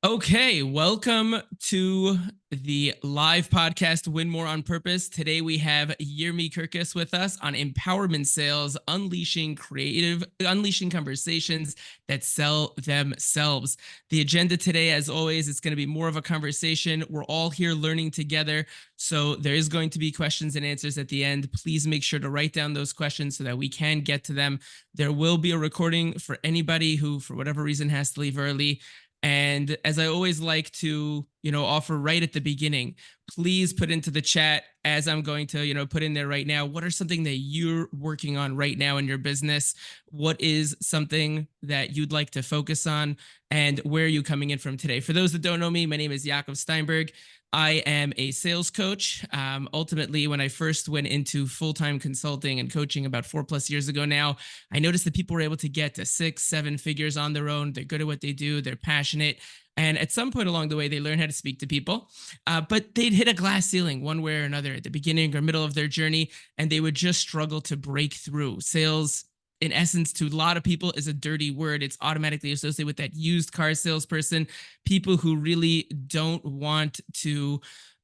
Okay, welcome to the live podcast Win More on Purpose. Today we have Yermi Kurkus with us on empowerment sales, unleashing conversations that sell themselves. The agenda today, as always, it's going to be more of a conversation. We're all here learning together. So there is going to be questions and answers at the end. Please make sure to write down those questions so that we can get to them. There will be a recording for anybody who, for whatever reason, has to leave early. And as I always like to, offer right at the beginning, please put into the chat as I'm going to, put in there right now, what are something that you're working on right now in your business? What is something that you'd like to focus on? And where are you coming in from today? For those that don't know me, my name is Jakob Steinberg. I am a sales coach. Ultimately, when I first went into full-time consulting and coaching about 4+ years ago now, I noticed that people were able to get to 6-7 figures on their own. They're good at what they do. They're passionate. And at some point along the way, they learn how to speak to people. But they'd hit a glass ceiling one way or another at the beginning or middle of their journey, and they would just struggle to break through. Sales, in essence, to a lot of people is a dirty word. It's automatically associated with that used car salesperson, people who really don't want to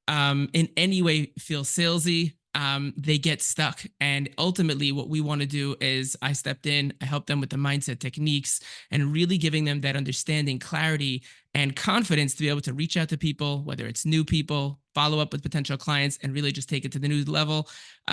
in any way feel salesy. They get stuck. And ultimately, what we want to do is I stepped in, I helped them with the mindset techniques and really giving them that understanding, clarity, and confidence to be able to reach out to people, whether it's new people, follow up with potential clients, and really just take it to the new level.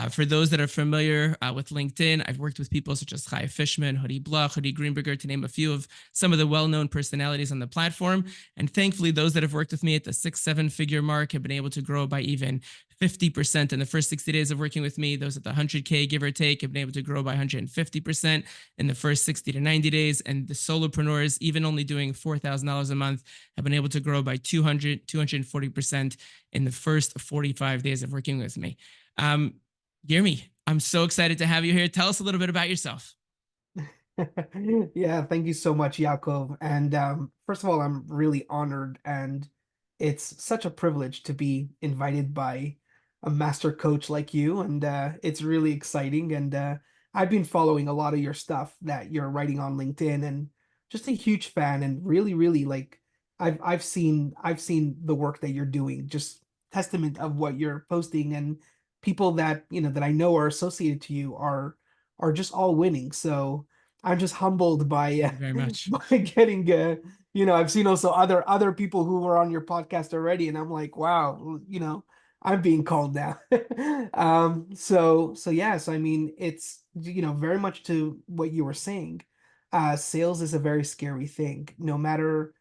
For those that are familiar with LinkedIn, I've worked with people such as Chai Fishman, Hoodie Bloch, Hoodie Greenberger, to name a few of some of the well-known personalities on the platform. And thankfully, those that have worked with me at the 6-7 figure mark have been able to grow by even 50% in the first 60 days of working with me. Those at the 100K, give or take, have been able to grow by 150% in the first 60 to 90 days. And the solopreneurs, even only doing $4,000 a month, have been able to grow by 240% in the first 45 days of working with me. Yermi, I'm so excited to have you here. Tell us a little bit about yourself. Yeah, thank you so much, Yaakov. And first of all, I'm really honored, and it's such a privilege to be invited by a master coach like you. And it's really exciting. And I've been following a lot of your stuff that you're writing on LinkedIn, and just a huge fan. And really, really like I've seen the work that you're doing. Just testament of what you're posting, and people that that I know are associated to you are just all winning. So I'm just humbled by Thank you very much. by getting I've seen also other people who were on your podcast already, and I'm like, wow, I'm being called now. So yes, I mean, it's very much to what you were saying. Sales is a very scary thing. No matter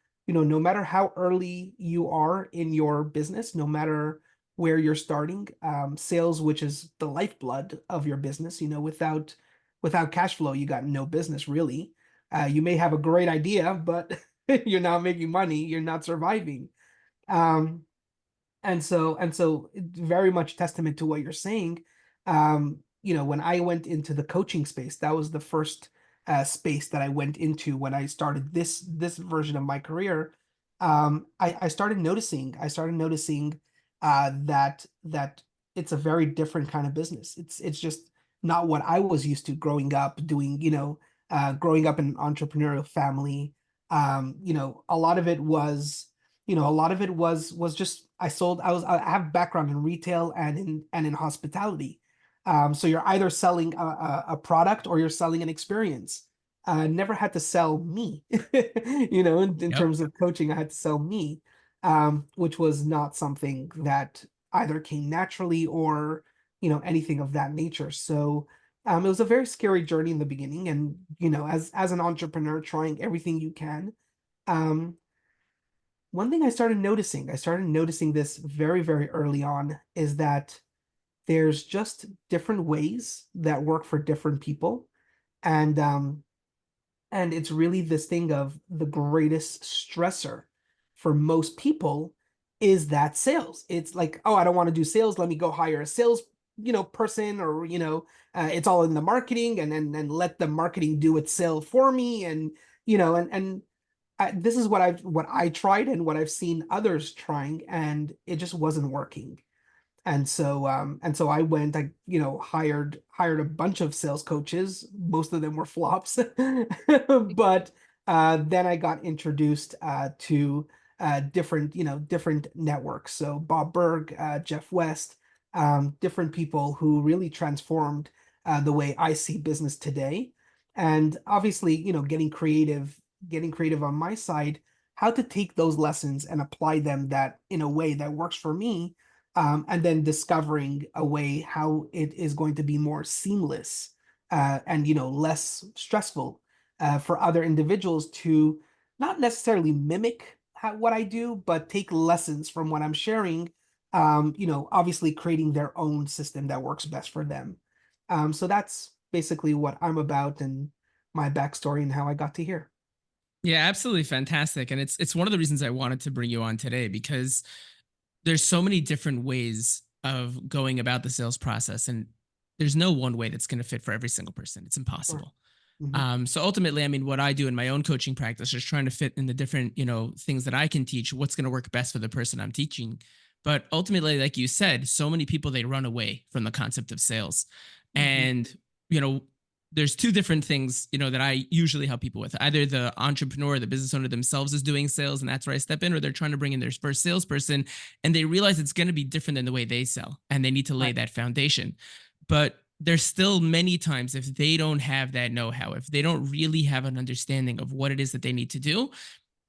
how early you are in your business, no matter where you're starting, sales, which is the lifeblood of your business, without cash flow, you got no business really. You may have a great idea, but you're not making money, you're not surviving. Um, and so very much testament to what you're saying. When I went into the coaching space, that was the first space that I went into when I started this version of my career. I started noticing that it's a very different kind of business. It's just not what I was used to growing up doing, growing up in an entrepreneurial family. A lot of it was just I have background in retail and in hospitality. So you're either selling a product or you're selling an experience. Never had to sell me. In Yep. terms of coaching, I had to sell me, which was not something that either came naturally or anything of that nature. So it was a very scary journey in the beginning, and as an entrepreneur, trying everything you can. Um, One thing I started noticing this very, very early on, is that there's just different ways that work for different people. And it's really this thing of the greatest stressor for most people is that sales. It's like, oh, I don't want to do sales. Let me go hire a sales, person, or it's all in the marketing, and let the marketing do its sale for me. And this is what I tried and what I've seen others trying, and it just wasn't working. And so I went, hired a bunch of sales coaches. Most of them were flops. But then I got introduced to different, different networks. So Bob Berg, Jeff West, different people who really transformed the way I see business today. And obviously, getting creative on my side, how to take those lessons and apply them that in a way that works for me, and then discovering a way how it is going to be more seamless, and less stressful for other individuals to not necessarily mimic what I do, but take lessons from what I'm sharing. Obviously creating their own system that works best for them. So that's basically what I'm about and my backstory and how I got to here. Yeah, absolutely fantastic. And it's one of the reasons I wanted to bring you on today, because there's so many different ways of going about the sales process, and there's no one way that's going to fit for every single person. It's Sure. impossible. Hmm. So ultimately, I mean, what I do in my own coaching practice is trying to fit in the different, things that I can teach, what's going to work best for the person I'm teaching. But ultimately, like you said, so many people, they run away from the concept of sales. Hmm. And, you know, there's two different things, that I usually help people with. Either the entrepreneur, the business owner themselves is doing sales, and that's where I step in, or they're trying to bring in their first salesperson and they realize it's going to be different than the way they sell, and they need to lay Right. that foundation. But there's still many times, if they don't have that know-how, if they don't really have an understanding of what it is that they need to do,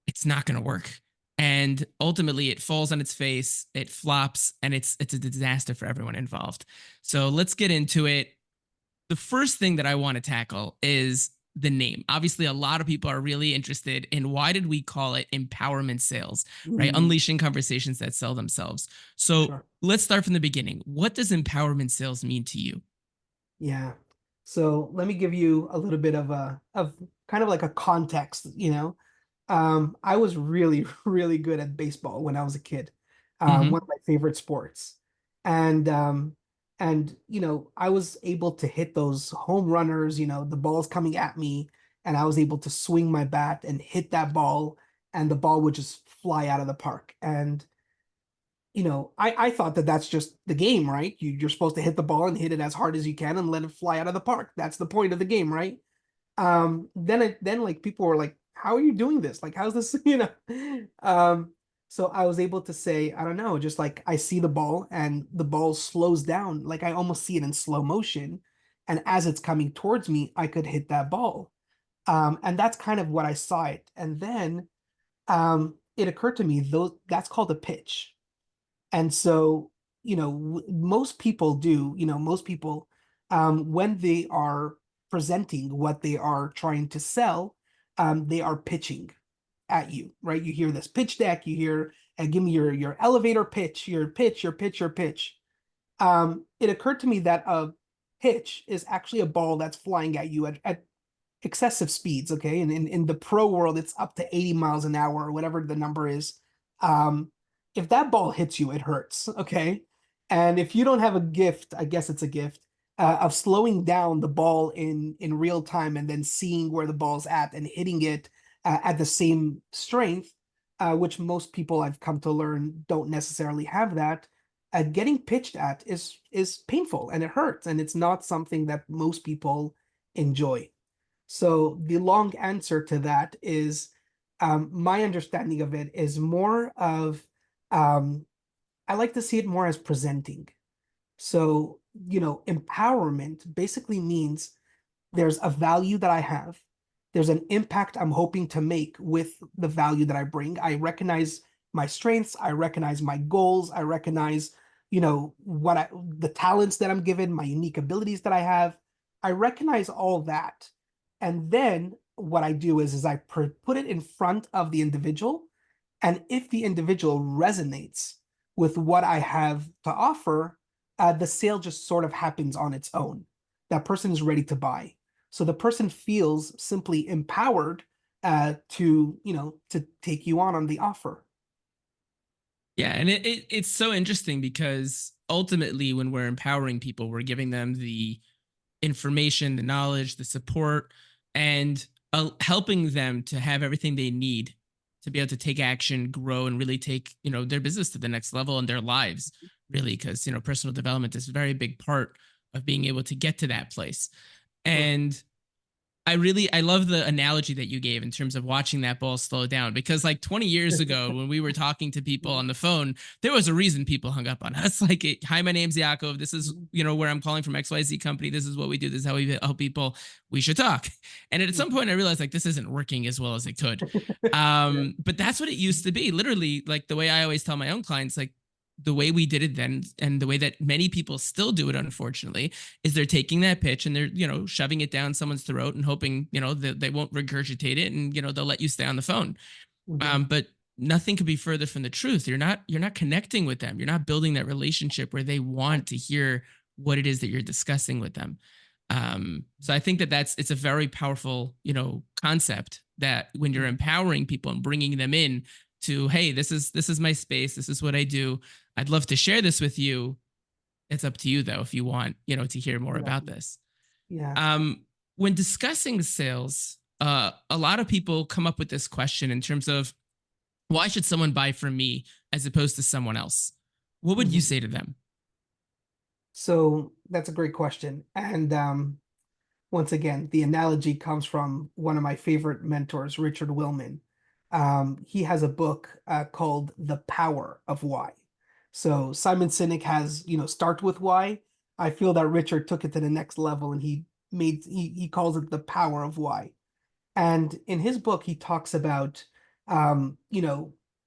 it's not going to work. And ultimately it falls on its face, it flops, and it's a disaster for everyone involved. So let's get into it. The first thing that I want to tackle is the name. Obviously, a lot of people are really interested in why did we call it empowerment sales, right? Mm, Unleashing conversations that sell themselves. So sure. let's start from the beginning. What does empowerment sales mean to you? Yeah. So let me give you a little bit of kind of like a context, I was really, really good at baseball when I was a kid. One of Hmm. my favorite sports. And I was able to hit those home runners, the ball's coming at me, and I was able to swing my bat and hit that ball, and the ball would just fly out of the park. And I thought that that's just the game, right? You're supposed to hit the ball and hit it as hard as you can and let it fly out of the park. That's the point of the game, right? Then like people were like, "How are you doing this? Like, how's this?" So I was able to say, I don't know, just like I see the ball and the ball slows down, like I almost see it in slow motion, and as it's coming towards me, I could hit that ball. And that's kind of what I saw it. And then it occurred to me, those that's called a pitch. And so, most people, when they are presenting what they are trying to sell, they are pitching at you, right? You hear this pitch deck, you hear, and give me your elevator pitch, your pitch, your pitch, your pitch. It occurred to me that a pitch is actually a ball that's flying at you at excessive speeds, okay? And in the pro world, it's up to 80 miles an hour or whatever the number is. Um, if that ball hits you, it hurts, okay? And if you don't have a gift, I guess it's a gift, of slowing down the ball in real time and then seeing where the ball's at and hitting it at the same strength, which most people I've come to learn don't necessarily have that. Getting pitched at is painful and it hurts, and it's not something that most people enjoy. So the long answer to that is, my understanding of it is more of, um, I like to see it more as presenting. So, empowerment basically means there's a value that I have. There's an impact I'm hoping to make with the value that I bring. I recognize my strengths. I recognize my goals. I recognize, the talents that I'm given, my unique abilities that I have. I recognize all that. And then what I do is I put it in front of the individual. And if the individual resonates with what I have to offer, the sale just sort of happens on its own. That person is ready to buy. So the person feels simply empowered to take you on the offer. Yeah, and it's so interesting because ultimately, when we're empowering people, we're giving them the information, the knowledge, the support, and helping them to have everything they need to be able to take action, grow, and really take their business to the next level in their lives. Really, because personal development is a very big part of being able to get to that place. Sure. And I love the analogy that you gave in terms of watching that ball slow down, because like 20 years ago when we were talking to people on the phone, there was a reason people hung up on us. Like, hi, my name's Yaakov. This is, where I'm calling from XYZ company. This is what we do. This is how we help people. We should talk. And at some point I realized like this isn't working as well as it could. But that's what it used to be. Literally, like the way I always tell my own clients, like the way we did it then and the way that many people still do it, unfortunately, is they're taking that pitch and they're, shoving it down someone's throat and hoping, that they won't regurgitate it, and, they'll let you stay on the phone. Mhm. But nothing could be further from the truth. You're not connecting with them. You're not building that relationship where they want to hear what it is that you're discussing with them. So I think that it's a very powerful, concept, that when you're empowering people and bringing them in to, hey, this is my space. This is what I do. I'd love to share this with you. It's up to you though, if you want, to hear more Yeah. about this. Yeah. When discussing sales, a lot of people come up with this question in terms of, why should someone buy from me as opposed to someone else? What would you Mhm. say to them? So that's a great question. And once again, the analogy comes from one of my favorite mentors, Richard Willman. He has a book called The Power of Why. So Simon Sinek has, start with why. I feel that Richard took it to the next level and he calls it the power of why. And in his book, he talks about,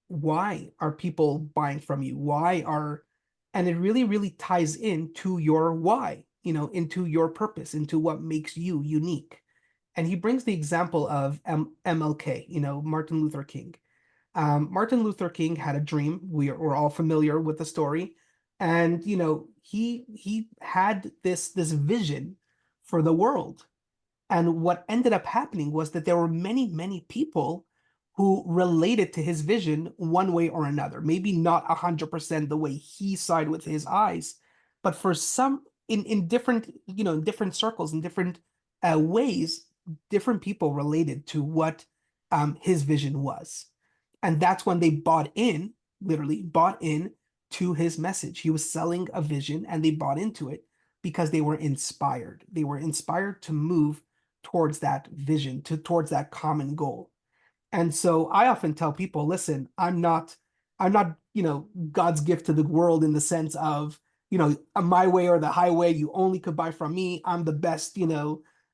why are people buying from you? And it really, really ties into your why, into your purpose, into what makes you unique. And he brings the example of MLK, Martin Luther King. Martin Luther King had a dream. We're all familiar with the story. And, he had this vision for the world. And what ended up happening was that there were many, many people who related to his vision one way or another. Maybe not 100% the way he saw it with his eyes, but for some in different, in different circles, in different ways, different people related to what his vision was. And that's when they bought in, literally bought in to his message. He was selling a vision and they bought into it because they were inspired. They were inspired to move towards that vision, towards that common goal. And so I often tell people, listen, I'm not, God's gift to the world in the sense of, my way or the highway, you only could buy from me. I'm the best,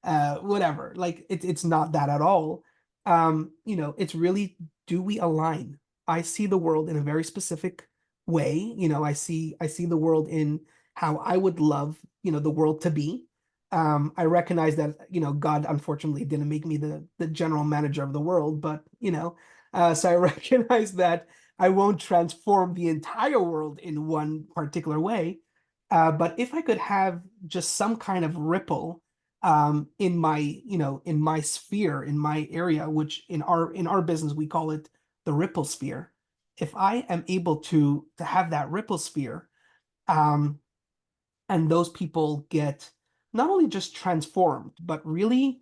whatever. Like it's not that at all. It's really, do we align? I see the world in a very specific way. I see the world in how I would love, the world to be. I recognize that, God unfortunately didn't make me the general manager of the world, but so I recognize that I won't transform the entire world in one particular way. But if I could have just some kind of ripple in my, in my sphere, in my area, which in our business we call it the ripple sphere. If I am able to have that ripple sphere, um, and those people get not only just transformed, but really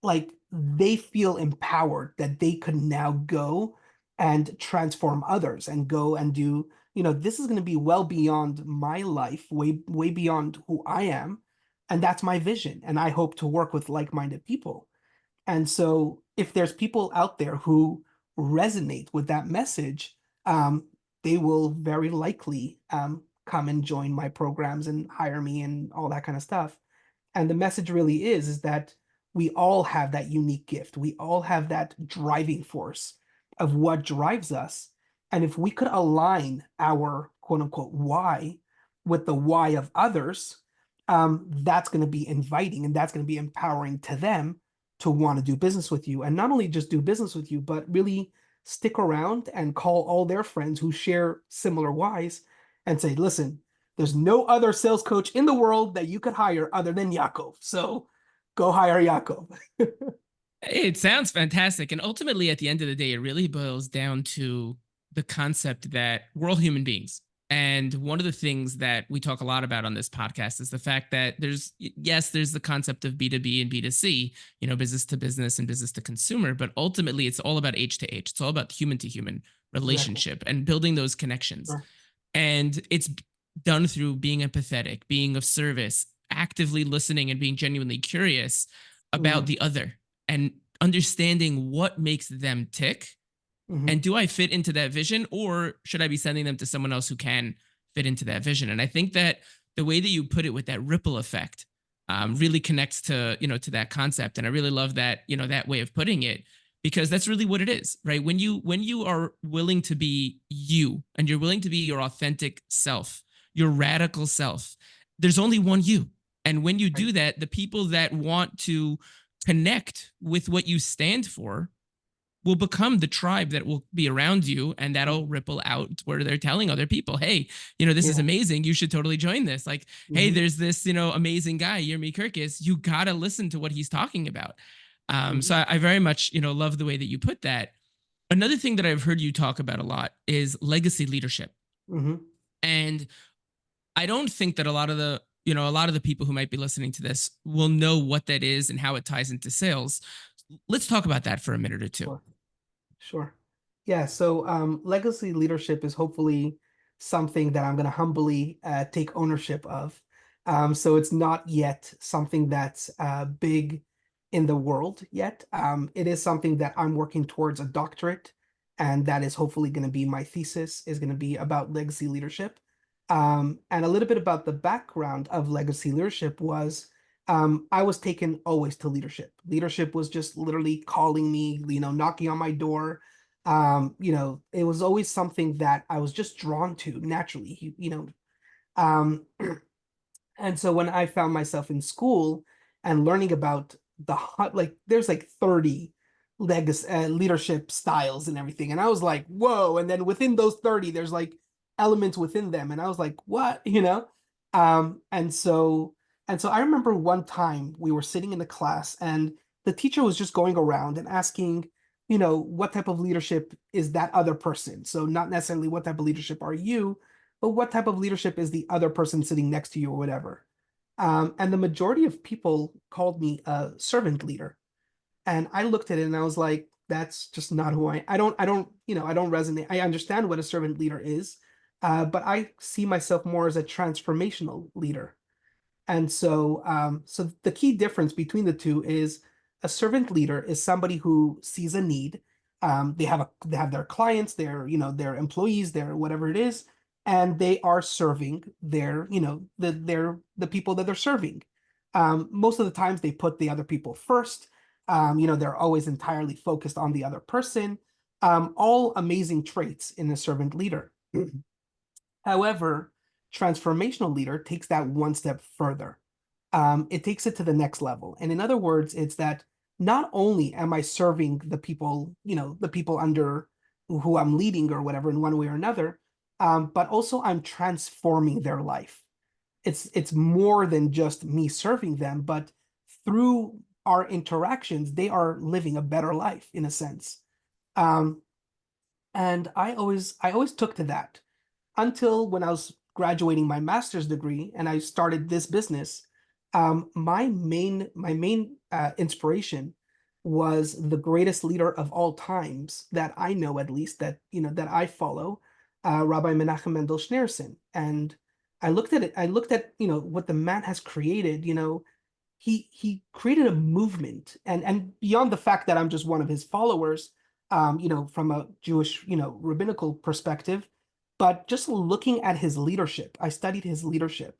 like they feel empowered that they could now go and transform others and go and do, this is going to be well beyond my life, way, way beyond who I am. And that's my vision. And I hope to work with like-minded people. And so if there's people out there who resonate with that message, they will very likely come and join my programs and hire me and all that kind of stuff. And the message really is that we all have that unique gift. We all have that driving force of what drives us. And if we could align our quote unquote why with the why of others, that's going to be inviting and that's going to be empowering to them to want to do business with you. And not only just do business with you, but really stick around and call all their friends who share similar whys and say, listen, there's no other sales coach in the world that you could hire other than Yaakov. So go hire Yaakov. It sounds fantastic. And ultimately, at the end of the day, it really boils down to the concept that we're all human beings. And one of the things that we talk a lot about on this podcast is the fact that there's the concept of B2B and B2C, business to business and business to consumer, but ultimately it's all about H to H. It's all about human to human Exactly. relationship and building those connections. Sure. And it's done through being empathetic, being of service, actively listening and being genuinely curious. about Mm, the other and understanding what makes them tick. mhm. And do I fit into that vision, or should I be sending them to someone else who can fit into that vision? And I think that the way that you put it with that ripple effect really connects to, to that concept. And I really love that, that way of putting it, because that's really what it is, right? When you are willing to be you and you're willing to be your authentic self, your radical self, there's only one you. And when you Right. do that, the people that want to connect with what you stand for will become the tribe that will be around you, and that'll Mhm. ripple out where they're telling other people, hey, this is Yeah. amazing, you should totally join this. Like, hey, Mhm. there's this amazing guy, Yermi Kurkus, you gotta listen to what he's talking about. So Mhm. I very much love the way that you put that. Another thing that I've heard you talk about a lot is legacy leadership. Mhm. And I don't think that a lot of the people who might be listening to this will know what that is and how it ties into sales. Let's talk about that for a minute or two. Sure. Sure. Yeah, so legacy leadership is hopefully something that I'm going to humbly take ownership of. So it's not yet something that's big in the world yet. It is something that I'm working towards a doctorate, and that is hopefully going to be my thesis, is going to be about legacy leadership. And a little bit about the background of legacy leadership was I was taken always to leadership. Leadership was just literally calling me, knocking on my door. It was always something that I was just drawn to naturally. Um, and so when I found myself in school and learning about like there's like 30 legacy leadership styles and everything, and I was like, whoa. And then within those 30, there's like elements within them, and I was like, what, um, and so and so I remember one time we were sitting in the class, and the teacher was just going around and asking, what type of leadership is that other person? So not necessarily what type of leadership are you, but what type of leadership is the other person sitting next to you or whatever. And the majority of people called me a servant leader. And I looked at it and I was like, that's just not who I don't resonate. I understand what a servant leader is, but I see myself more as a transformational leader. And so the key difference between the two is a servant leader is somebody who sees a need. They have their clients, their employees, their whatever it is, and they are serving the people that they're serving. Most of the times they put the other people first. They're always entirely focused on the other person. All amazing traits in a servant leader. However, transformational leader takes that one step further. It takes it to the next level. And in other words, it's that not only am I serving the people under who I'm leading or whatever in one way or another, but also I'm transforming their life. It's more than just me serving them, but through our interactions, they are living a better life in a sense. Um, and I always took to that until when I was graduating my master's degree and I started this business. My main inspiration was the greatest leader of all times that I know, at least that I follow, Rabbi Menachem Mendel Schneerson. And I looked at it. I looked at what the man has created. He created a movement, and beyond the fact that I'm just one of his followers, from a Jewish, rabbinical perspective, but just looking at his leadership, I studied his leadership.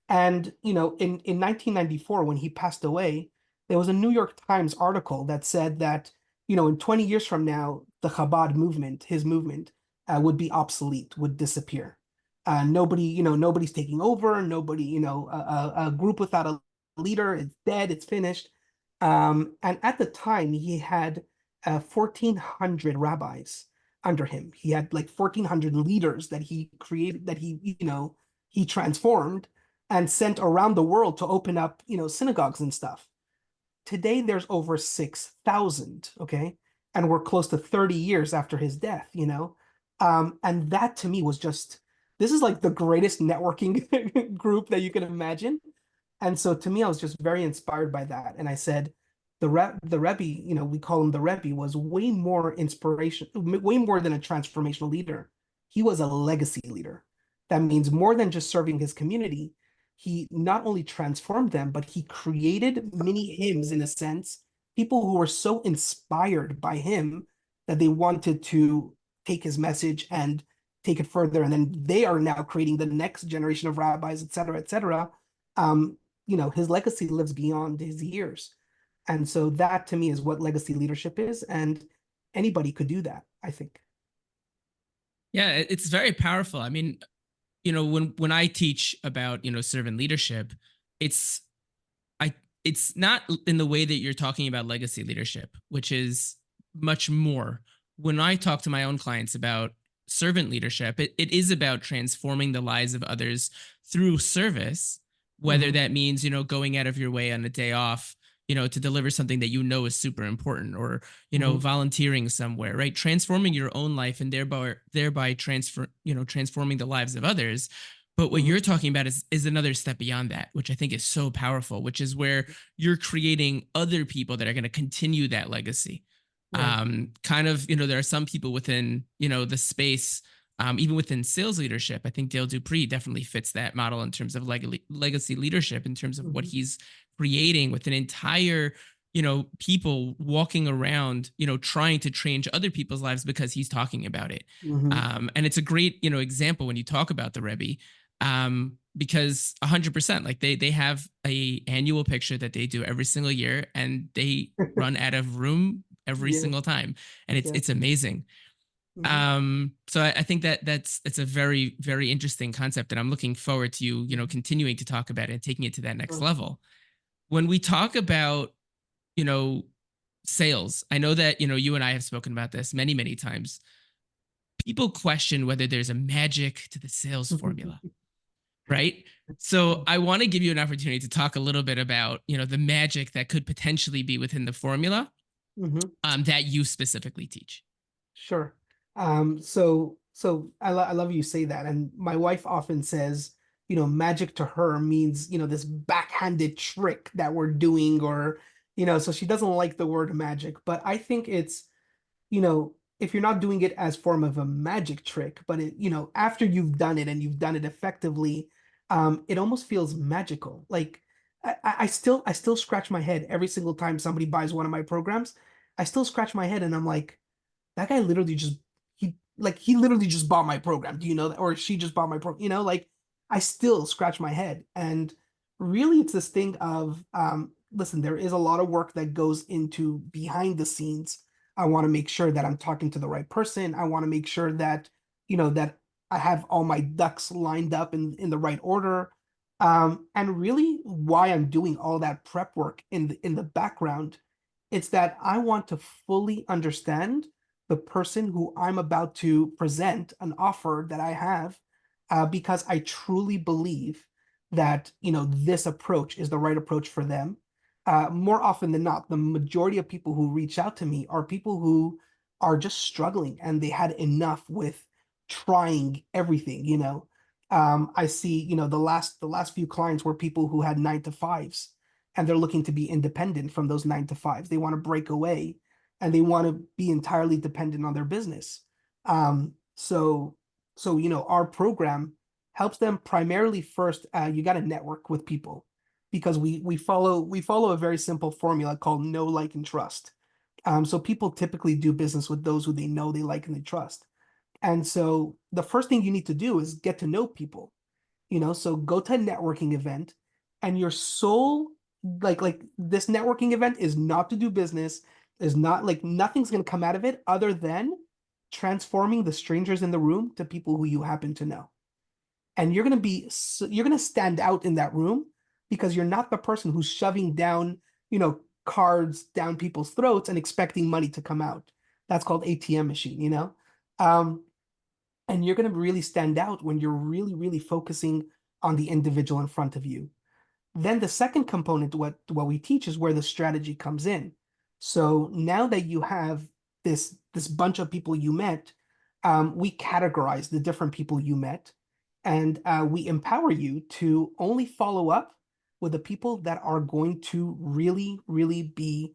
And, in 1994, when he passed away, there was a New York Times article that said that, in 20 years from now, the Chabad movement, his movement, would be obsolete, would disappear. Nobody's taking over. Nobody, a group without a leader, it's dead, it's finished. And at the time, he had 1,400 rabbis under him. He had like 1,400 leaders that he created, that he transformed and sent around the world to open up, synagogues and stuff. Today, there's over 6,000, okay? And we're close to 30 years after his death. And that to me was just, this is like the greatest networking group that you can imagine. And so to me, I was just very inspired by that. And I said, the Rebbe, we call him the Rebbe, was way more inspiration, way more than a transformational leader. He was a legacy leader. That means more than just serving his community. he not only transformed them, but he created mini hymns in a sense, people who were so inspired by him that they wanted to take his message and take it further. And then they are now creating the next generation of rabbis, et cetera, et cetera. Um, his legacy lives beyond his years. And so that to me is what legacy leadership is. And anybody could do that, I think. Yeah, it's very powerful. I mean, when I teach about, servant leadership, it's I it's not in the way that you're talking about legacy leadership, which is much more. When I talk to my own clients about servant leadership, it is about transforming the lives of others through service, whether Hmm. that means, going out of your way on a day off, to deliver something that is super important, or, Hmm. volunteering somewhere, right? Transforming your own life and thereby transforming the lives of others. But what Hmm. you're talking about is another step beyond that, which I think is so powerful, which is where you're creating other people that are going to continue that legacy. Right. Kind of, there are some people within, the space, even within sales leadership. I think Dale Dupree definitely fits that model in terms of legacy leadership, in terms of what Hmm. he's creating with an entire, people walking around, trying to change other people's lives because he's talking about it. Hmm. And it's a great, example when you talk about the Rebbe, because 100%, like they have a annual picture that they do every single year, and they run out of room every Yeah. single time, and it's Yeah. it's amazing. Hmm. So I think that it's a very, very interesting concept, and I'm looking forward to you, continuing to talk about it and taking it to that next Sure. level. When we talk about, you know sales, I know that, you and I have spoken about this many, many times. People question whether there's a magic to the sales formula, right? So I want to give you an opportunity to talk a little bit about, the magic that could potentially be within the formula, Hmm. that you specifically teach. Sure. So I love you say that. And my wife often says, magic to her means, this backhanded trick that we're doing, or, so she doesn't like the word magic. But I think it's, if you're not doing it as form of a magic trick, but after you've done it and you've done it effectively, it almost feels magical. Like I still scratch my head every single time somebody buys one of my programs. I still scratch my head and I'm like, that guy literally just he literally just bought my program. Do you know that? Or she just bought my program. Like I still scratch my head. And really it's this thing of listen, there is a lot of work that goes into behind the scenes. I want to make sure that I'm talking to the right person. I want to make sure that, that I have all my ducks lined up in the right order. And really why I'm doing all that prep work in the background, it's that I want to fully understand the person who I'm about to present an offer that I have, because I truly believe that this approach is the right approach for them. More often than not, the majority of people who reach out to me are people who are just struggling and they had enough with trying everything. I see, the last few clients were people who had 9 to 5s and they're looking to be independent from those 9 to 5s. They want to break away and they want to be entirely dependent on their business. So our program helps them primarily first. You got to network with people because we follow a very simple formula called know, like, and trust. So people typically do business with those who they know, they like, and they trust. And so the first thing you need to do is get to know people. So go to a networking event and your sole, like this networking event is not to do business, is not like nothing's going to come out of it other than transforming the strangers in the room to people who you happen to know. And you're going to stand out in that room because you're not the person who's shoving down, cards down people's throats and expecting money to come out. That's called ATM machine. Um, and you're going to really stand out when you're really, really focusing on the individual in front of you. Then the second component, what we teach, is where the strategy comes in. So now that you have this bunch of people you met, we categorize the different people you met, and we empower you to only follow up with the people that are going to really, really be,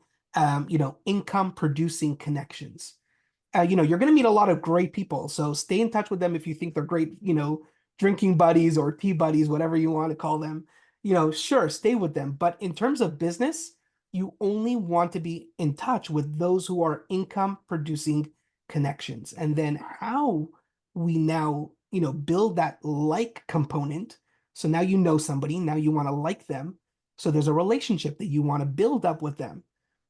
income producing connections. You're going to meet a lot of great people. So stay in touch with them if you think they're great, drinking buddies or tea buddies, whatever you want to call them, sure, stay with them. But in terms of business, you only want to be in touch with those who are income producing connections. And then how we now, build that like component. So now you know somebody, now you want to like them. So there's a relationship that you want to build up with them.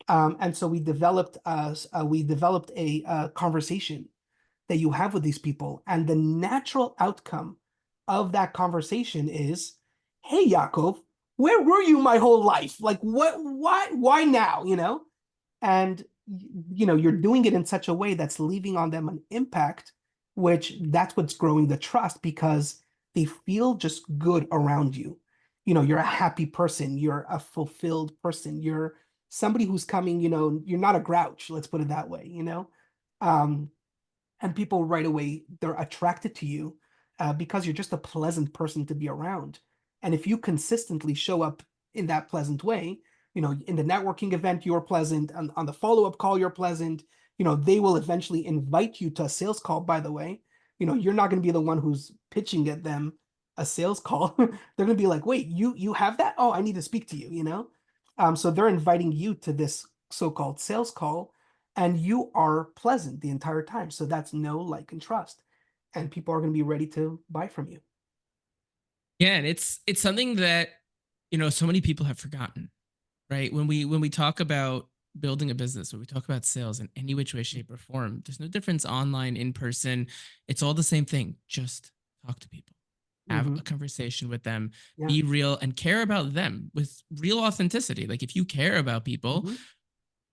And so we developed a conversation that you have with these people, and the natural outcome of that conversation is, "Hey, Yaakov, where were you my whole life? Like, what? Why now? And you're doing it in such a way that's leaving on them an impact, which that's what's growing the trust because they feel just good around you. You're a happy person, you're a fulfilled person, you're somebody who's coming, you're not a grouch, let's put it that way, um and people right away they're attracted to you because you're just a pleasant person to be around. And if you consistently show up in that pleasant way, in the networking event you're pleasant, on the follow-up call you're pleasant, they will eventually invite you to a sales call. By the way, you're not going to be the one who's pitching at them a sales call. They're going to be like, wait, you have that? Oh, I need to speak to you. So they're inviting you to this so-called sales call, and you are pleasant the entire time. So that's know, like, and trust. And people are going to be ready to buy from you. Yeah, and it's something that so many people have forgotten, right? When we talk about building a business, when we talk about sales in any which way, shape, or form, there's no difference online, in person. It's all the same thing. Just talk to people, have Mm-hmm. a conversation with them, Yeah. be real, and care about them with real authenticity. Like if you care about people, Mm-hmm.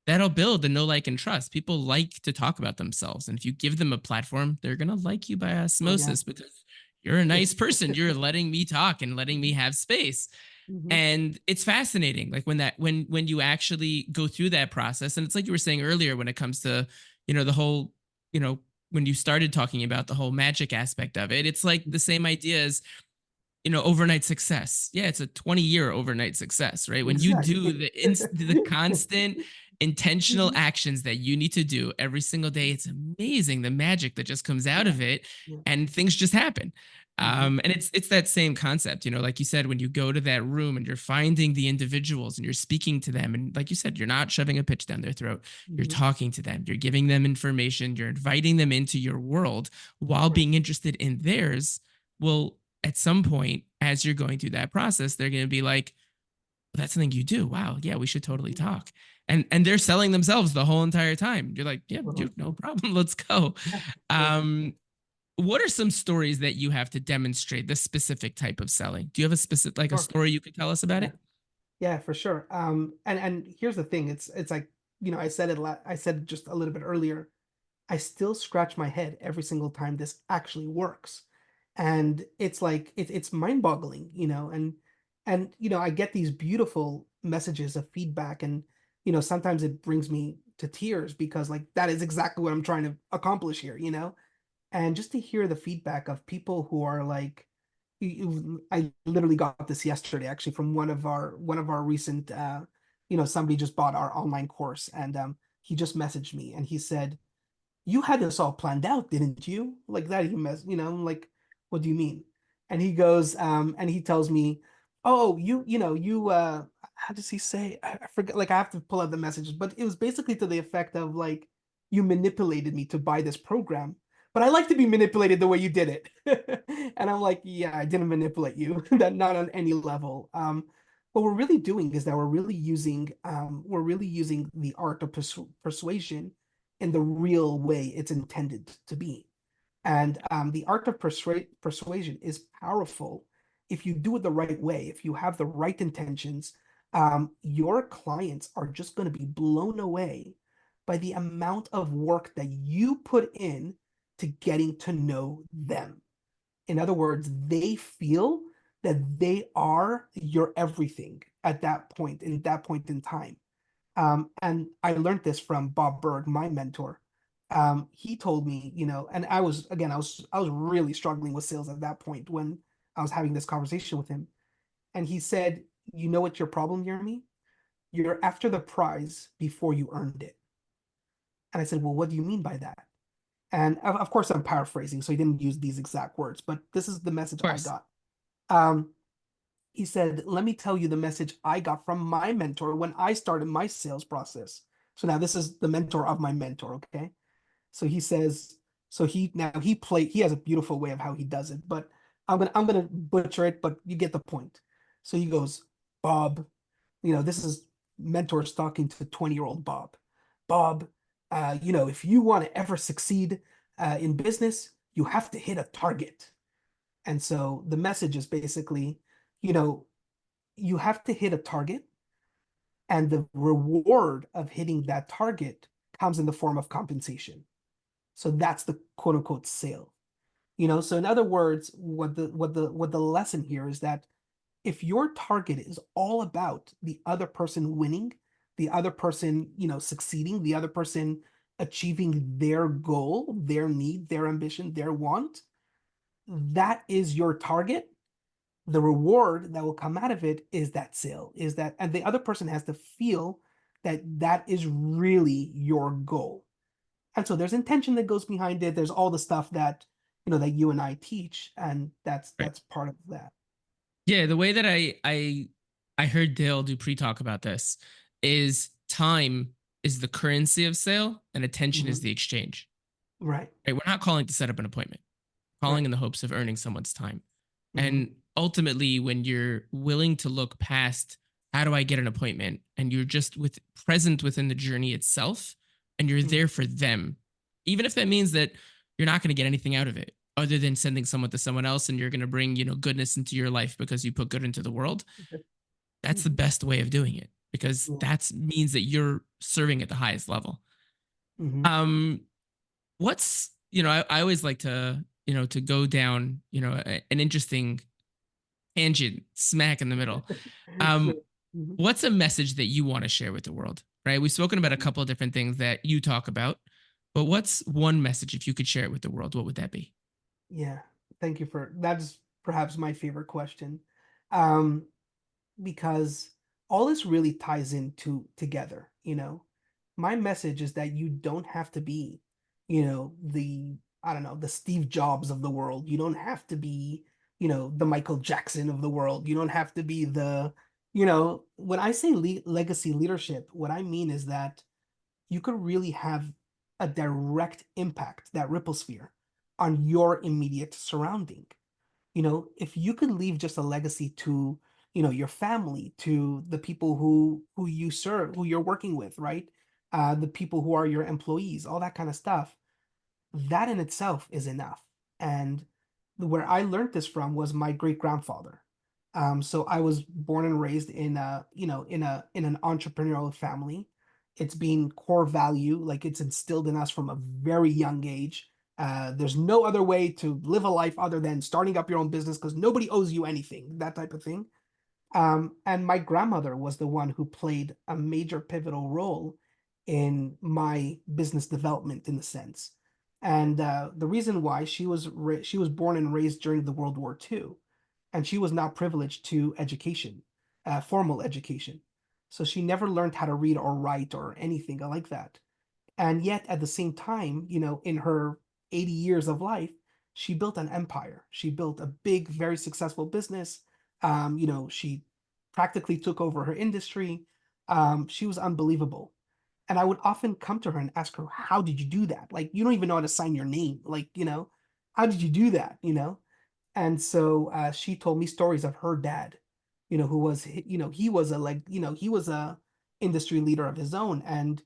that'll build the know, like, and trust. People like to talk about themselves. And if you give them a platform, they're going to like you by Oh, yeah. osmosis because you're a Yeah. nice person. You're letting me talk and letting me have space. Mm-hmm. And it's fascinating. Like when you actually go through that process, and it's like you were saying earlier when it comes to, the whole, you know, when you started talking about the whole magic aspect of it, it's like the same idea as overnight success. Yeah, it's a 20-year overnight success, right? When you do Exactly. the constant intentional Mm-hmm. actions that you need to do every single day, it's amazing the magic that just comes out Yeah. of it, Yeah. and things just happen. Mm-hmm. And it's that same concept, like you said, when you go to that room and you're finding the individuals and you're speaking to them, and like you said, you're not shoving a pitch down their throat. You're Mm-hmm. talking to them, you're giving them information, you're inviting them into your world while Right. being interested in theirs. Well, at some point, as you're going through that process, they're going to be like, well, that's something you do. Wow. Yeah, we should totally Mm-hmm. talk. And they're selling themselves the whole entire time. You're like, yeah, Totally. dude, no problem. Let's go. Yeah. Yeah. Um, what are some stories that you have to demonstrate this specific type of selling? Do you have a specific, like a Sure. story you could tell us about Yeah. it? Yeah, for sure. And here's the thing. It's like, I said it just a little bit earlier. I still scratch my head every single time this actually works. And it's like it's mind-boggling, and I get these beautiful messages of feedback, and sometimes it brings me to tears because like that is exactly what I'm trying to accomplish here. And just to hear the feedback of people who are like, I literally got this yesterday actually from one of our recent somebody just bought our online course, and he just messaged me and he said, you had this all planned out, didn't you? Like that, I'm like, what do you mean? And he goes, and he tells me, oh, how does he say? I forget, like I have to pull out the messages, but it was basically to the effect of like, you manipulated me to buy this program, but I like to be manipulated the way you did it. And I'm like, yeah, I didn't manipulate you, that not on any level. What we're really doing is that we're really using the art of persuasion in the real way it's intended to be. And the art of persuasion is powerful if you do it the right way, if you have the right intentions. Your clients are just going to be blown away by the amount of work that you put in to getting to know them. In other words, they feel that they are your everything at that point in time. And I learned this from Bob Berg, my mentor. He told me, and I was really struggling with sales at that point when I was having this conversation with him. And he said, you know what your problem, Yermi? You're after the prize before you earned it. And I said, well, what do you mean by that? And of course, I'm paraphrasing, so he didn't use these exact words, but this is the message Of I course. got. Um, he said, "Let me tell you the message I got from my mentor when I started my sales process." So now this is the mentor of my mentor, okay? So he says, so he has a beautiful way of how he does it, but I'm gonna butcher it, but you get the point. So he goes, Bob, this is mentors talking to 20-year-old Bob. Bob, if you want to ever succeed in business, you have to hit a target. And so the message is basically, you know, you have to hit a target, and the reward of hitting that target comes in the form of compensation. So that's the quote unquote sale. So in other words, what the lesson here is that if your target is all about the other person winning, the other person, succeeding, the other person achieving their goal, their need, their ambition, their want, that is your target. The reward that will come out of it is that sale, and the other person has to feel that that is really your goal. And so there's intention that goes behind it. There's all the stuff that you and I teach, and that's Right. that's part of that. Yeah, the way that I heard Dale Dupree talk about this is time is the currency of sale and attention is Mhm. the exchange. Right, Right? We're not calling to set up an appointment. We're calling right. in the hopes of earning someone's time. Mhm, And ultimately, when you're willing to look past how do I get an appointment, and you're just present within the journey itself, and you're mhm. there for them, even if that means that you're not going to get anything out of it other than sending someone to someone else, and you're going to bring goodness into your life because you put good into the world. That's the Mhm. best way of doing it because Yeah. that means that you're serving at the highest level. Mhm. Um, what's I always like to to go down an interesting tangent smack in the middle. Sure. um Mhm. what's a message that you want to share with the world? Right, we've spoken about a couple of different things that you talk about, but what's one message, if you could share it with the world, what would that be? Yeah. Thank you for that's perhaps my favorite question. Um, because all this really ties into together. My message is that you don't have to be, the I don't know, the Steve Jobs of the world. You don't have to be, the Michael Jackson of the world. You don't have to be when I say legacy leadership, what I mean is that you could really have a direct impact, that ripple sphere, on your immediate surrounding. If you could leave just a legacy to, your family, to the people who you serve, who you're working with, right? The people who are your employees, all that kind of stuff, that in itself is enough. And where I learned this from was my great grandfather. So I was born and raised in an entrepreneurial family. It's been core value, like it's instilled in us from a very young age. There's no other way to live a life other than starting up your own business because nobody owes you anything, that type of thing. And my grandmother was the one who played a major pivotal role in my business development, in a sense. And the reason why she was born and raised during the World War II, and she was not privileged to education, formal education. So she never learned how to read or write or anything like that. And yet, at the same time, in her 80 years of life, she built an empire. She built a big, very successful business. She practically took over her industry. She was unbelievable. And I would often come to her and ask her, how did you do that? Like, you don't even know how to sign your name. Like, how did you do that? And so she told me stories of her dad, who was, he was he was a industry leader of his own. And,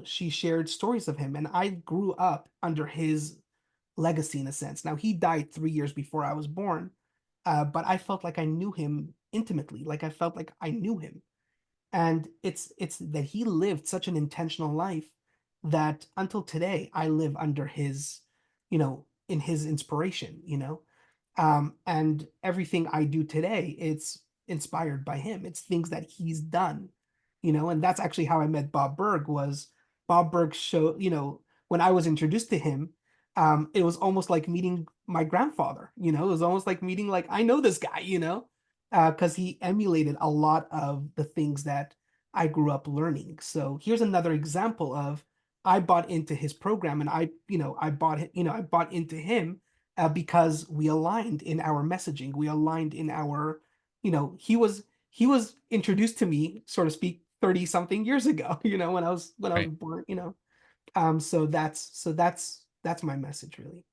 she shared stories of him. And I grew up under his legacy in a sense. Now, he died 3 years before I was born, but I felt like I knew him intimately. Like I felt like I knew him. And it's that he lived such an intentional life that until today I live under his, in his inspiration. And everything I do today, it's inspired by him. It's things that he's done. And that's actually how I met Bob Berg. Was Bob Berg show, when I was introduced to him, it was almost like meeting my grandfather. It was almost like meeting, like, I know this guy, because he emulated a lot of the things that I grew up learning. So here's another example of I bought into his program, and I bought into him, because we aligned in our messaging. We aligned in our, he was introduced to me, so to speak, 30 something years ago, when I was Right. born, so that's my message really.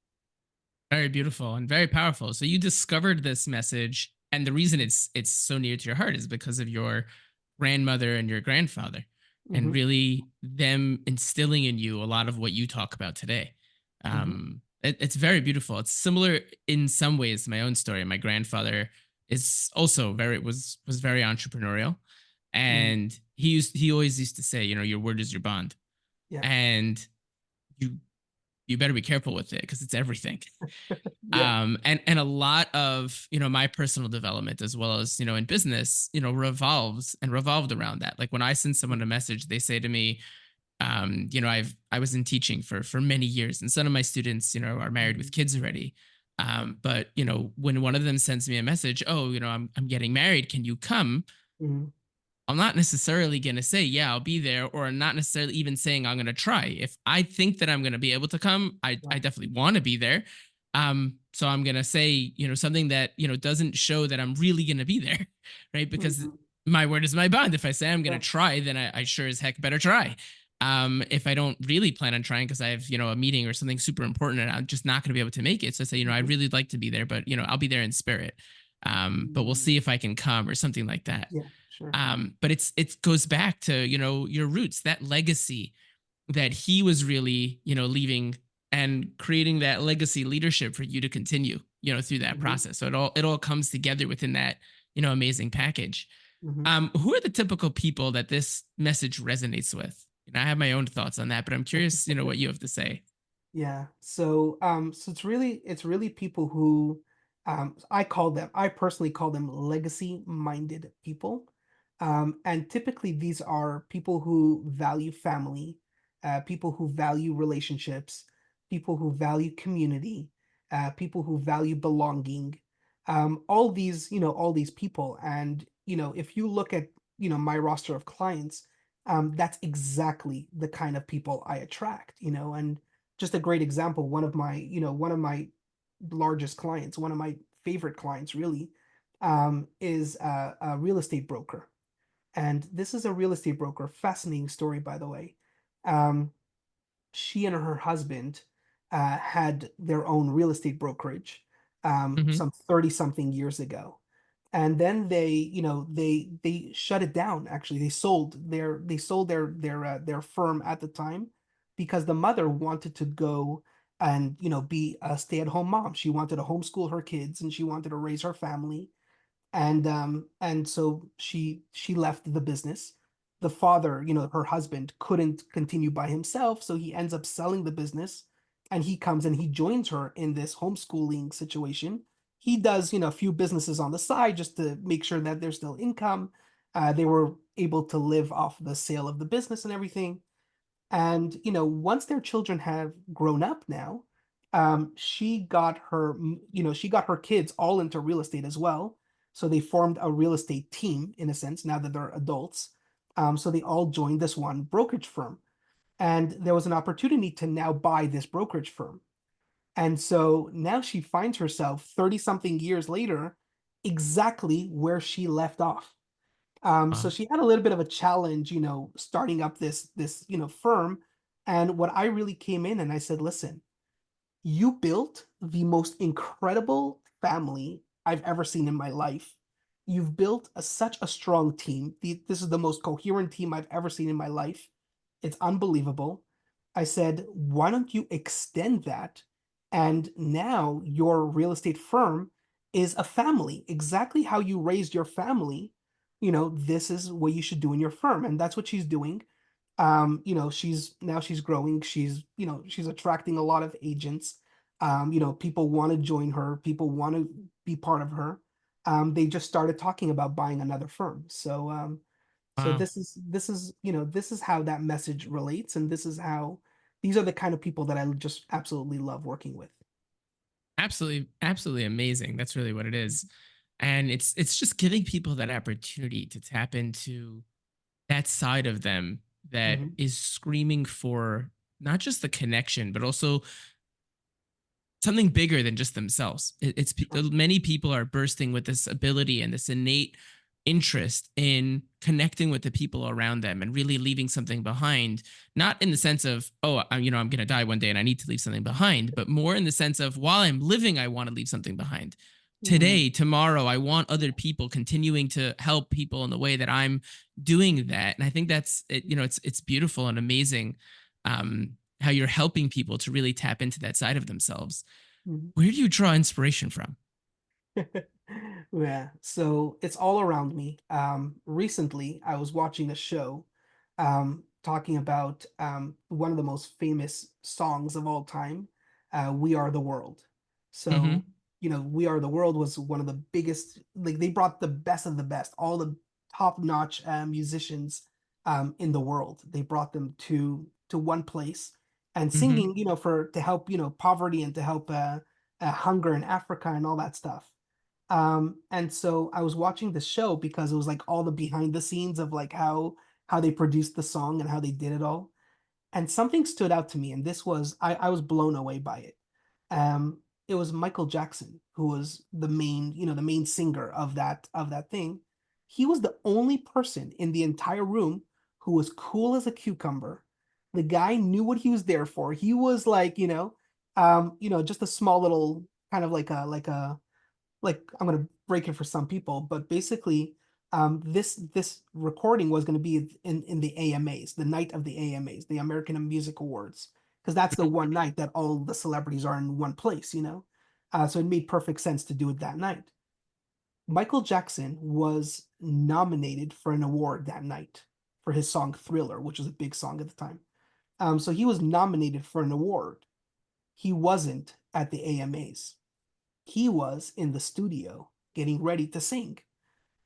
Very beautiful and very powerful. So you discovered this message, and the reason it's so near to your heart is because of your grandmother and your grandfather, and Hmm. really them instilling in you a lot of what you talk about today. Hmm. It's very beautiful. It's similar in some ways to my own story. My grandfather is also was very entrepreneurial, Hmm. and he always used to say, your word is your bond, Yeah. and you you better be careful with it because it's everything. Yeah. And a lot of my personal development as well as in business revolved around that. Like when I send someone a message, they say to me, I was in teaching for many years, and some of my students are married with Mhm. kids already. But when one of them sends me a message, oh, I'm getting married, can you come? Mhm. I'm not necessarily going to say, yeah, I'll be there, or not necessarily even saying I'm going to try. If I think that I'm going to be able to come, I Right. definitely want to be there. So I'm going to say, something that, doesn't show that I'm really going to be there, right? Because Mhm. my word is my bond. If I say I'm going to Yeah. try, then I sure as heck better try. If I don't really plan on trying because I have, a meeting or something super important and I'm just not going to be able to make it. So I say, I'd Mhm. really like to be there, but, I'll be there in spirit. But we'll Mm. see if I can come or something like that. Yeah, sure. But it goes back to your roots, that legacy that he was really leaving, and creating that legacy leadership for you to continue through that Mhm. process. So it all comes together within that amazing package. Mhm. Who are the typical people that this message resonates with? I have my own thoughts on that, but I'm curious what you have to say. Yeah. So it's really people who, I personally call them legacy-minded people. And typically these are people who value family, people who value relationships, people who value community, people who value belonging. All these people. And, if you look at, my roster of clients, that's exactly the kind of people I attract, and just a great example, one of my largest clients, one of my favorite clients really, is a real estate broker. And this is a real estate broker. Fascinating story, by the way. Um, she and her husband had their own real estate brokerage, Hmm. some 30 something years ago. And then they shut it down. Actually, they sold their firm at the time because the mother wanted to go and be a stay-at-home mom. She wanted to homeschool her kids and she wanted to raise her family, and so she left the business. The father, her husband, couldn't continue by himself, so he ends up selling the business, and he comes and he joins her in this homeschooling situation. He does, a few businesses on the side just to make sure that there's still income. They were able to live off the sale of the business and everything. And, once their children have grown up now, she got her kids all into real estate as well. So they formed a real estate team in a sense now that they're adults. So they all joined this one brokerage firm. And there was an opportunity to now buy this brokerage firm. And so now she finds herself 30 something years later exactly where she left off. So Wow. she had a little bit of a challenge, starting up this firm. And what I really came in and I said, listen, you built the most incredible family I've ever seen in my life. You've built such a strong team. This is the most coherent team I've ever seen in my life. It's unbelievable. I said, why don't you extend that? And now your real estate firm is a family. Exactly how you raised your family, this is what you should do in your firm. And that's what she's doing. She's growing. She's attracting a lot of agents. People want to join her. People want to be part of her. They just started talking about buying another firm. So Wow. this is how that message relates, and these are the kind of people that I just absolutely love working with. Absolutely, absolutely amazing. That's really what it is. And it's just giving people that opportunity to tap into that side of them that Hmm. is screaming for not just the connection, but also something bigger than just themselves. Sure. Many people are bursting with this ability and this innate interest in connecting with the people around them and really leaving something behind. Not in the sense of, oh, I'm going to die one day and I need to leave something behind, but more in the sense of, while I'm living, I want to leave something behind. Mm, Today, tomorrow, I want other people continuing to help people in the way that I'm doing that. And I think that's it, it's beautiful and amazing, how you're helping people to really tap into that side of themselves. mhm. Where do you draw inspiration from? Yeah, so it's all around me. Recently, I was watching a show talking about one of the most famous songs of all time, "We Are the World." So, Hmm. "We Are the World" was one of the biggest, like they brought the best of the best, all the top-notch musicians in the world. They brought them to one place and Hmm. singing, for to help, poverty and to help hunger in Africa and all that stuff. And so I was watching the show because it was like all the behind the scenes of like how they produced the song and how they did it all. And something stood out to me, and this was I was blown away by it. It was Michael Jackson who was the main singer of that thing. He was the only person in the entire room who was cool as a cucumber. The guy knew what he was there for. He was like, just a small little kind of like I'm gonna break it for some people, but basically, this recording was gonna be in the AMAs, the night of the AMAs, the American Music Awards, because that's the one night that all the celebrities are in one place. So it made perfect sense to do it that night. Michael Jackson was nominated for an award that night for his song Thriller, which was a big song at the time. So he was nominated for an award. He wasn't at the AMAs. He was in the studio getting ready to sing.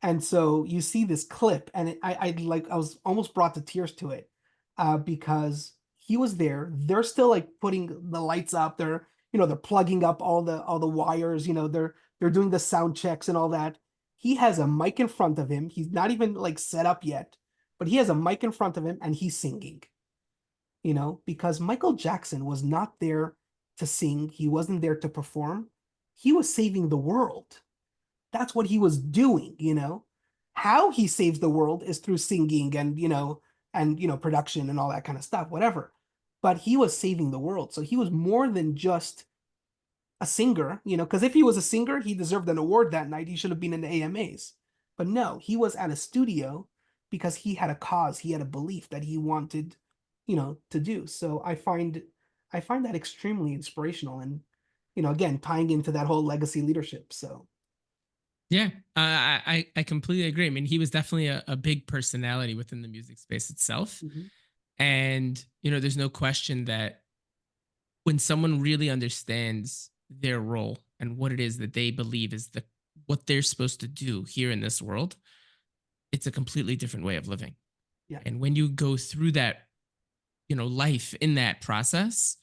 And so you see this clip, and I was almost brought to tears to it, because he was there. They're still like putting the lights up. They're plugging up all the wires. They're doing the sound checks and all that. He has a mic in front of him. He's not even like set up yet, but he has a mic in front of him and he's singing. Because Michael Jackson was not there to sing. He wasn't there to perform. He was saving the world. That's what he was doing. How he saves the world is through singing and production and all that kind of stuff, whatever. But he was saving the world. So he was more than just a singer, because if he was a singer, he deserved an award that night. He should have been in the AMAs. But no, he was at a studio because he had a cause, he had a belief that he wanted, to do. So I find that extremely inspirational and again, tying into that whole legacy leadership. So Yeah, I completely agree. I mean, he was definitely a big personality within the music space itself, mhm, and there's no question that when someone really understands their role and what it is that they believe is what they're supposed to do here in this world, it's a completely different way of living. yeah. And when you go through that, life in that process,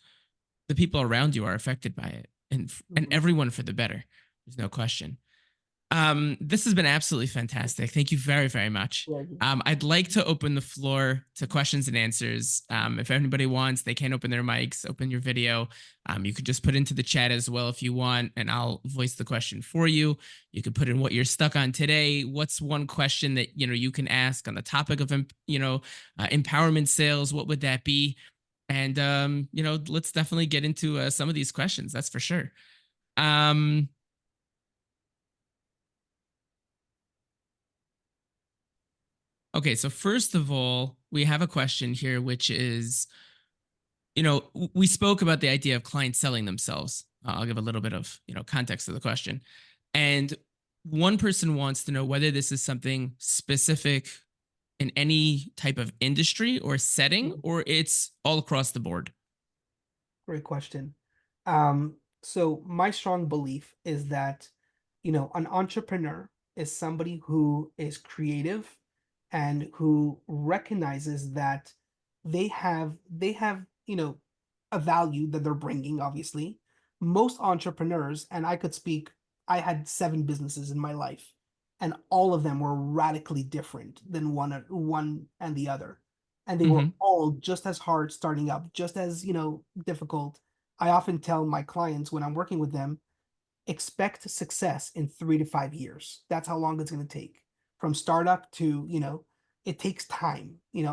the people around you are affected by it, and Mhm. everyone for the better. There's no question. This has been absolutely fantastic. Thank you very, very much. Yeah. I'd like to open the floor to questions and answers. If anybody wants, they can open their mics, open your video. You could just put into the chat as well if you want, and I'll voice the question for you. You could put in what you're stuck on today. What's one question that you can ask on the topic of empowerment sales? What would that be? And let's definitely get into some of these questions. That's for sure. Um, Okay, so first of all, we have a question here, which is, we spoke about the idea of clients selling themselves. I'll give a little bit of, context to the question. And one person wants to know whether this is something specific in any type of industry or setting, Mhm. or it's all across the board. Great question. So my strong belief is that, an entrepreneur is somebody who is creative and who recognizes that they have a value that they're bringing, obviously. Most entrepreneurs, and I had 7 businesses in my life, and all of them were radically different than one and the other. and they were Hmm. all just as hard starting up, just as, difficult. I often tell my clients when I'm working with them, expect success in 3 to 5 years. That's how long it's going to take from startup to, it takes time, and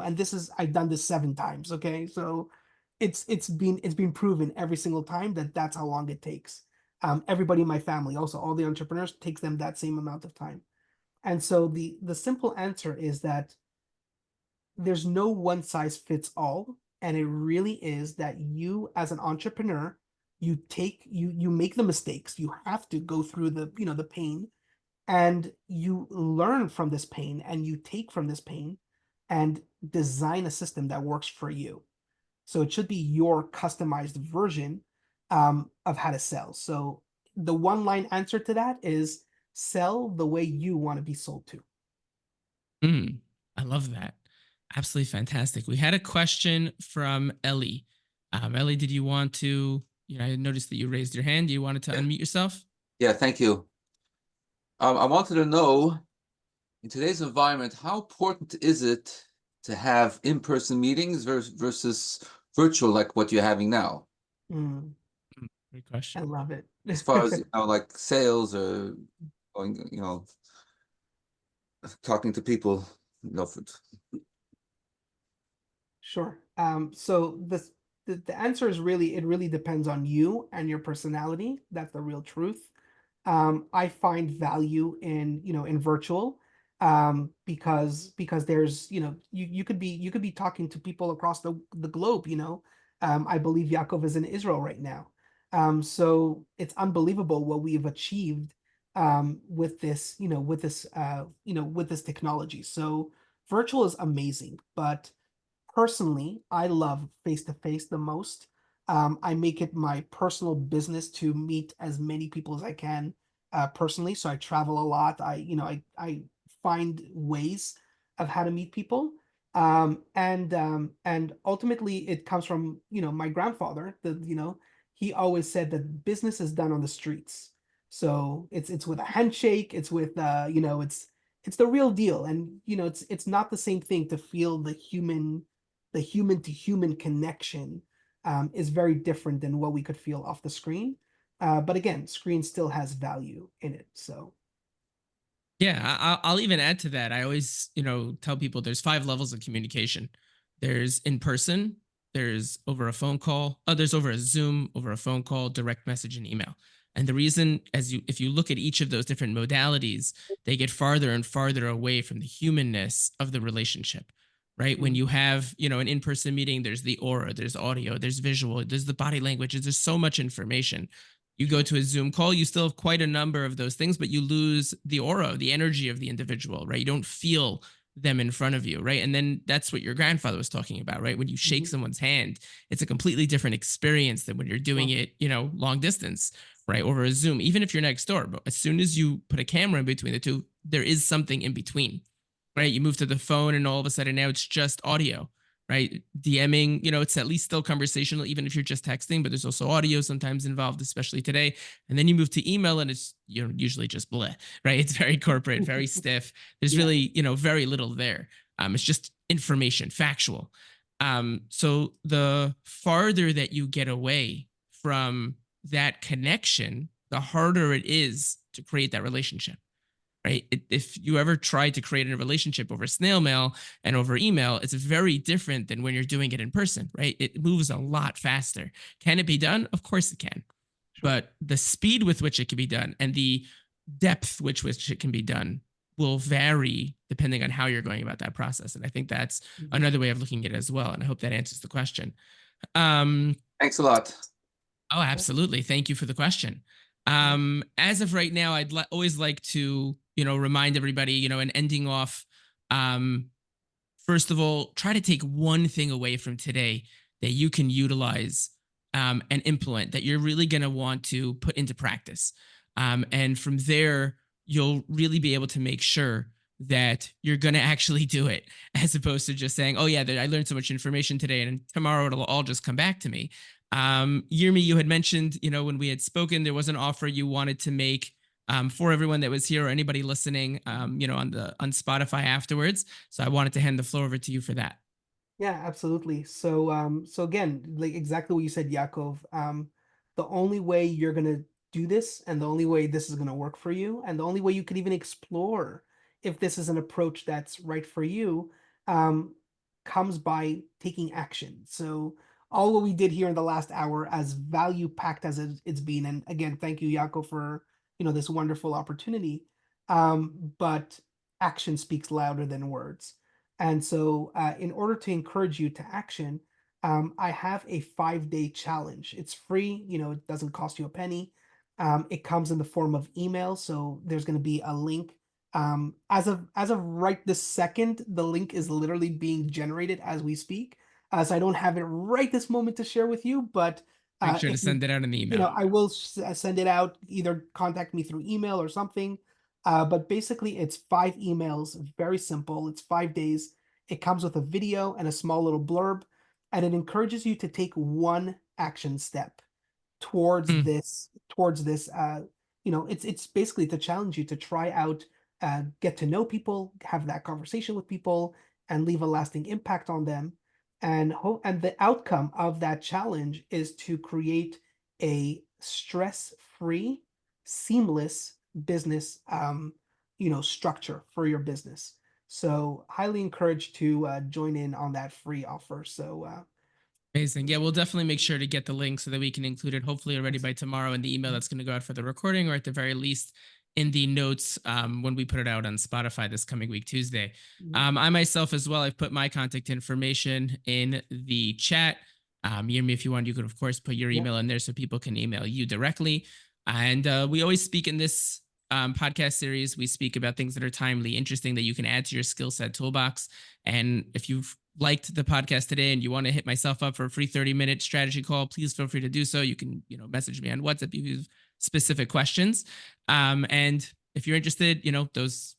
I've done this 7 times. Okay. So it's been proven every single time that that's how long it takes. Everybody in my family, also all the entrepreneurs, takes them that same amount of time. And so the simple answer is that there's no one size fits all, and it really is that you as an entrepreneur, you make the mistakes, you have to go through the pain, and you learn from this pain, and you take from this pain and design a system that works for you. So it should be your customized version of how to sell. So the one line answer to that is sell the way you want to be sold to. Mm, I love that. Absolutely fantastic. We had a question from Ellie. Ellie, did you want to? I noticed that you raised your hand. You wanted to Yeah, unmute yourself? yeah, thank you. I wanted to know, in today's environment, how important is it to have in-person meetings versus virtual, like what you're having now, Mm, Great I question. love it. as far as, like sales or going, talking to people, for Sure. So the answer is really, it really depends on you and your personality. That's the real truth. I find value in virtual, because there's, you could be talking to people across the globe. I believe Yaakov is in Israel right now. So it's unbelievable what we've achieved with this technology. So virtual is amazing, but personally, I love face to face the most. I make it my personal business to meet as many people as I can personally. So I travel a lot. I find ways of how to meet people. And ultimately, it comes from my grandfather. He always said that business is done on the streets. So it's with a handshake. It's with it's the real deal. And it's not the same thing to feel the human to human connection is very different than what we could feel off the screen. But again, screen still has value in it. So, Yeah, I'll even add to that. I always, tell people there's 5 levels of communication. There's in person, there's over a phone call, there's over a Zoom, over a phone call, direct message, and email. And the reason, if you look at each of those different modalities, they get farther and farther away from the humanness of the relationship. Right. When mm, you have, an in person meeting, there's the aura, there's audio, there's visual, there's the body language, there's so much information. You go sure. to a Zoom call, you still have quite a number of those things, but you lose the aura, the energy of the individual, right? You don't feel them in front of you, right? And then that's what your grandfather was talking about, right? When you shake Mhm, someone's hand, it's a completely different experience than when you're doing sure. it, long distance, right? Over a Zoom, even if you're next door. But as soon as you put a camera in between the two, there is something in between, Yeah. right? You move to the phone and all of a sudden now it's just audio, right? DMing, it's at least still conversational, even if you're just texting, but there's also audio sometimes involved, especially today. And then you move to email and it's, usually just bleh, right? It's very corporate, very stiff. There's Yeah. really, very little there. It's just information, factual. So the farther that you get away from that connection, the harder it is to create that relationship, right? If you ever try to create a relationship over snail mail and over email, it's very different than when you're doing it in person, right? It moves a lot faster. Can it be done? Of course it can. Sure. But the speed with which it can be done and the depth which it can be done will vary depending on how you're going about that process. And I think that's Mhm, another way of looking at it as well. And I hope that answers the question. Um, Thanks a lot. Oh, sure. absolutely. Thank you for the question. Yeah. As of right now, I'd always like to, remind everybody, and ending off, um, first of all, try to take one thing away from today that you can utilize and implement that you're really going to want to put into practice. And from there, you'll really be able to make sure that you're going to actually do it as opposed to just saying, oh, yeah, I learned so much information today and tomorrow it'll all just come back to me. Yermi, you had mentioned, when we had spoken, there was an offer you wanted to make for everyone that was here or anybody listening, on Spotify afterwards. So I wanted to hand the floor over to you for that. Yeah, absolutely. So, so again, like exactly what you said, Yakov. The only way you're gonna do this, and the only way this is gonna work for you, and the only way you could even explore if this is an approach that's right for you, um, comes by taking action. So, all what we did here in the last hour, as value packed as it's been, and again, thank you, Yakov, for this wonderful opportunity. But action speaks louder than words. And so, in order to encourage you to action, I have a 5-day challenge. It's free, it doesn't cost you a penny. It comes in the form of email, so there's going to be a link. As of right this second, the link is literally being generated as we speak. So I don't have it right this moment to share with you, but Make sure to if you send it out in the email. I will send it out. Either contact me through email or something. But basically, it's 5 emails. Very simple. It's 5 days. It comes with a video and a small little blurb, and it encourages you to take one action step towards Mm, this. It's basically to challenge you to try out, get to know people, have that conversation with people, and leave a lasting impact on them. And the outcome of that challenge is to create a stress-free, seamless business, structure for your business. So highly encouraged to join in on that free offer. So Amazing. Yeah, we'll definitely make sure to get the link so that we can include it hopefully already by tomorrow in the email that's going to go out for the recording, or at the very least in the notes when we put it out on Spotify this coming week, Tuesday. mhm. I myself as well, I've put my contact information in the chat. Yermi, if you want, you could, of course, put your Yeah, email in there so people can email you directly. And we always speak in this podcast series, we speak about things that are timely, interesting, that you can add to your skill set toolbox. And if you've liked the podcast today and you want to hit myself up for a free 30-minute strategy call, please feel free to do so. You can, message me on WhatsApp if you have specific questions. And if you're interested, you know, those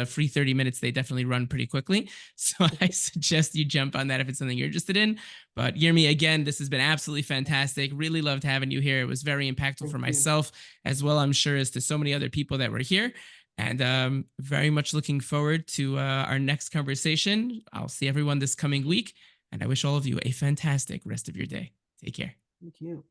free 30 minutes, they definitely run pretty quickly. So I suggest you jump on that if it's something you're interested in. But Yermi, again, this has been absolutely fantastic. Really loved having you here. It was very impactful thank for you. myself as well, I'm sure, as to so many other people that were here. And very much looking forward to our next conversation. I'll see everyone this coming week. And I wish all of you a fantastic rest of your day. Take care. Thank you.